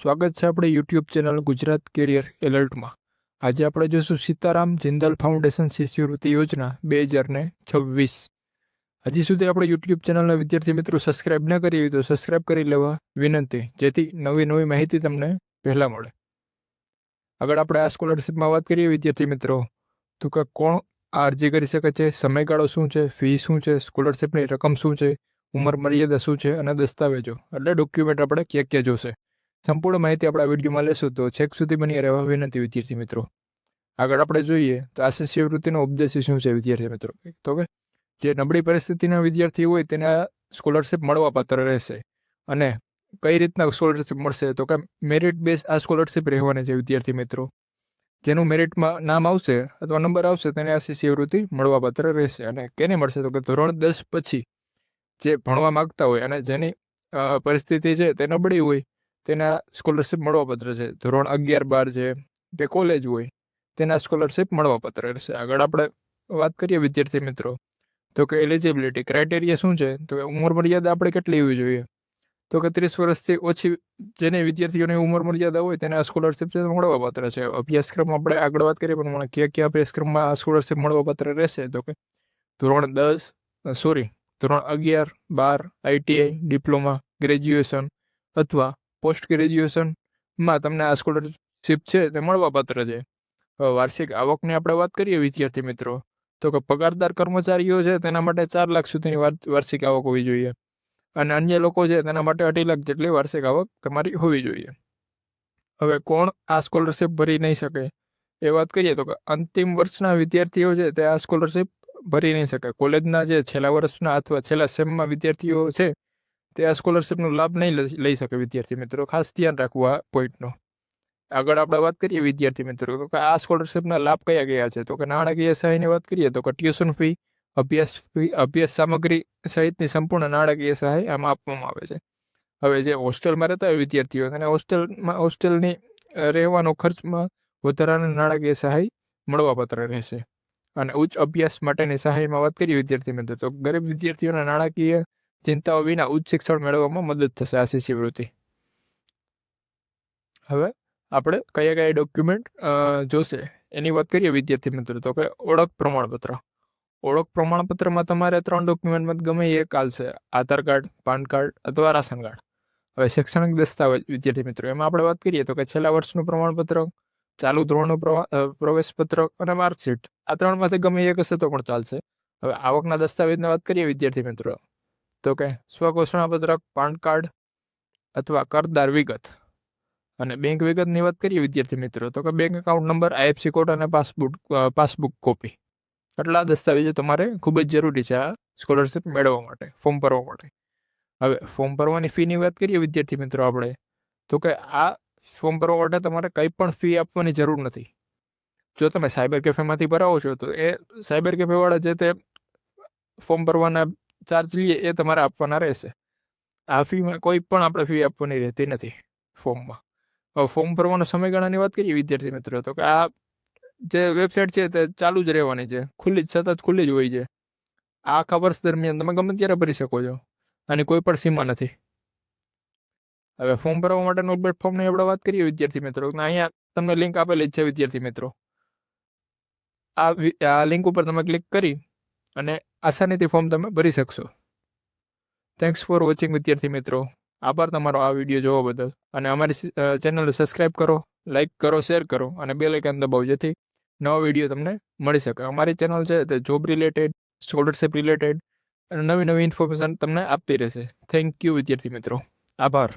સ્વાગત છે આપણે યુટ્યુબ ચેનલ ગુજરાત કેરિયર એલર્ટમાં। આજે આપણે જોઈશું સીતારામ જિંદાલ ફાઉન્ડેશન શિષ્યવૃત્તિ યોજના 2026। હજી સુધી આપણે યુટ્યુબ ચેનલના વિદ્યાર્થી મિત્રો સબસ્ક્રાઇબ ન કરી હોય તો સબસ્ક્રાઇબ કરી લેવા વિનંતી, જેથી નવી માહિતી તમને પહેલાં મળે। આગળ આપણે આ સ્કોલરશિપમાં વાત કરીએ વિદ્યાર્થી મિત્રો, તો કે કોણ આ અરજી કરી શકે છે, સમયગાળો શું છે, ફી શું છે, સ્કોલરશિપની રકમ શું છે, ઉંમર મર્યાદા શું છે અને દસ્તાવેજો એટલે ડોક્યુમેન્ટ આપણે ક્યાં જોશે, સંપૂર્ણ માહિતી આપણે આ વિડીયોમાં લેશું, તો છેક સુધી બની રહેવા વિનંતી વિદ્યાર્થી મિત્રો। આગળ આપણે જોઈએ તો આ શિષ્યવૃત્તિનો ઉદ્દેશ્ય શું છે વિદ્યાર્થી મિત્રો, તો કે જે નબળી પરિસ્થિતિના વિદ્યાર્થી હોય તેને આ સ્કોલરશિપ મળવાપાત્ર રહેશે। અને કઈ રીતના સ્કોલરશિપ મળશે, તો કે મેરિટ બેઝ આ સ્કોલરશિપ રહેવાની છે વિદ્યાર્થી મિત્રો। જેનું મેરિટમાં નામ આવશે અથવા નંબર આવશે તેને આ શિષ્યવૃત્તિ મળવાપાત્ર રહેશે। અને કેને મળશે, તો કે ધોરણ 10 પછી જે ભણવા માગતા હોય અને જેની પરિસ્થિતિ છે તે નબળી હોય તેના સ્કોલરશિપ મળવાપાત્ર છે। ધોરણ 11-12 છે કે કોલેજ હોય તેના સ્કોલરશિપ મળવાપાત્ર રહેશે। આગળ આપણે વાત કરીએ વિદ્યાર્થી મિત્રો, તો કે એલિજિબિલિટી ક્રાઇટેરિયા શું છે, તો કે ઉંમર મર્યાદા આપણે કેટલી હોવી જોઈએ, તો કે 30 વર્ષથી ઓછી જેને વિદ્યાર્થીઓની ઉંમર મર્યાદા હોય તેને આ સ્કોલરશિપ છે મળવાપાત્ર છે। અભ્યાસક્રમ આપણે આગળ વાત કરીએ પ્રમાણે કયા અભ્યાસક્રમમાં આ સ્કોલરશિપ મળવાપાત્ર રહેશે, તો કે ધોરણ 11-12 ITI, ડિપ્લોમા, ગ્રેજ્યુએશન અથવા પોસ્ટ ગ્રેજ્યુએશનમાં તમને આ સ્કોલરશિપ છે તે મળવાપાત્ર છે। વાર્ષિક આવકની આપણે વાત કરીએ વિદ્યાર્થી મિત્રો, તો કે પગારદાર કર્મચારીઓ છે તેના માટે 4 લાખ સુધીની વાર્ષિક આવક હોવી જોઈએ અને અન્ય લોકો છે તેના માટે 2.5 લાખ જેટલી વાર્ષિક આવક તમારી હોવી જોઈએ। હવે કોણ આ સ્કોલરશિપ ભરી નહીં શકે એ વાત કરીએ, તો કે અંતિમ વર્ષના વિદ્યાર્થીઓ છે તે આ સ્કોલરશિપ ભરી નહીં શકે। કોલેજના જે છેલ્લા વર્ષના અથવા છેલ્લા સેમમાં વિદ્યાર્થીઓ છે તે આ સ્કોલરશિપનો લાભ નહીં લઈ શકે વિદ્યાર્થી મિત્રો, ખાસ ધ્યાન રાખવું આ પોઈન્ટનો। આગળ આપણે વાત કરીએ વિદ્યાર્થી મિત્રો, તો કે આ સ્કોલરશિપના લાભ કયા છે, તો કે નાણાકીય સહાયની વાત કરીએ તો કે ટ્યુશન ફી, અભ્યાસ સામગ્રી સહિતની સંપૂર્ણ નાણાકીય સહાય આમાં આપવામાં આવે છે। હવે જે હોસ્ટેલમાં રહેતા હોય વિદ્યાર્થીઓ તેને હોસ્ટેલની રહેવાનો ખર્ચમાં વધારાની નાણાકીય સહાય મળવાપાત્ર રહેશે। અને ઉચ્ચ અભ્યાસ માટેની સહાયમાં વાત કરીએ વિદ્યાર્થી મિત્રો, તો ગરીબ વિદ્યાર્થીઓના નાણાકીય ચિંતાઓ વિના ઉચ્ચ શિક્ષણ મેળવવામાં મદદ થશે આ શિષ્યવૃત્તિ। હવે આપણે કયા ડોક્યુમેન્ટ જોશે એની વાત કરીએ વિદ્યાર્થી મિત્રો, તો કે ઓળખ પ્રમાણપત્રમાં તમારે 3 ડોક્યુમેન્ટમાં ગમે એ ચાલશે, આધાર કાર્ડ, પાન કાર્ડ અથવા રાશન કાર્ડ। હવે શૈક્ષણિક દસ્તાવેજ વિદ્યાર્થી મિત્રો, એમાં આપણે વાત કરીએ તો કે છેલ્લા વર્ષનું પ્રમાણપત્ર, ચાલુ ધોરણનું પ્રવેશ પત્રક અને માર્કશીટ, આ 3માંથી ગમે એક હશે તો પણ ચાલશે। હવે આવકના દસ્તાવેજની વાત કરીએ વિદ્યાર્થી મિત્રો, તો કે સ્વઘોષણા પત્રક, પાન કાર્ડ અથવા કરદાર વિગત। અને બેંક વિગતની વાત કરીએ વિદ્યાર્થી મિત્રો, તો કે bank account number, IFSC code અને પાસબુક કોપી, આટલા દસ્તાવેજો તમારે ખૂબ જ જરૂરી છે આ સ્કોલરશિપ મેળવવા માટે, ફોર્મ ભરવા માટે। હવે ફોર્મ ભરવાની ફીની વાત કરીએ વિદ્યાર્થી મિત્રો આપણે, તો કે આ ફોર્મ ભરવા માટે તમારે કંઈ પણ ફી આપવાની જરૂર નથી। જો તમે સાયબર કેફેમાંથી ભરાવો છો તો એ સાયબર કેફેવાળા જે તે ફોર્મ ભરવાના ચાર્જ લઈએ એ તમારે આપવાના રહેશે। આ ફીમાં કોઈ પણ આપણે ફી આપવાની રહેતી નથી ફોર્મમાં। હવે ફોર્મ ભરવાનો સમયગાળાની વાત કરીએ વિદ્યાર્થી મિત્રો, તો કે આ જે વેબસાઇટ છે તે ચાલુ જ રહેવાની છે, સતત ખુલ્લી જ હોય છે। આખા વર્ષ દરમિયાન તમે ગમે ત્યારે ભરી શકો છો, આની કોઈ પણ સીમા નથી। હવે ફોર્મ ભરવા માટેનું પ્લેટફોર્મની આપણે વાત કરીએ વિદ્યાર્થી મિત્રો, અહીંયા તમને લિંક આપેલી જ છે વિદ્યાર્થી મિત્રો। આ લિંક ઉપર તમે ક્લિક કરી અને આસાનીથી ફોર્મ તમે ભરી શકશો। થેન્ક્સ ફોર વોચિંગ વિદ્યાર્થી મિત્રો, આભાર તમારો આ વિડીયો જોવા બદલ। અને અમારી ચેનલને સબસ્ક્રાઈબ કરો, લાઇક કરો, શેર કરો અને બેલ આઇકન દબાવો, જેથી નવા વિડીયો તમને મળી શકે। અમારી ચેનલ છે તે જોબ રિલેટેડ, સ્કોલરશિપ રિલેટેડ અને નવી ઇન્ફોર્મેશન તમને આપતી રહેશે। થેન્ક યુ વિદ્યાર્થી મિત્રો, આભાર।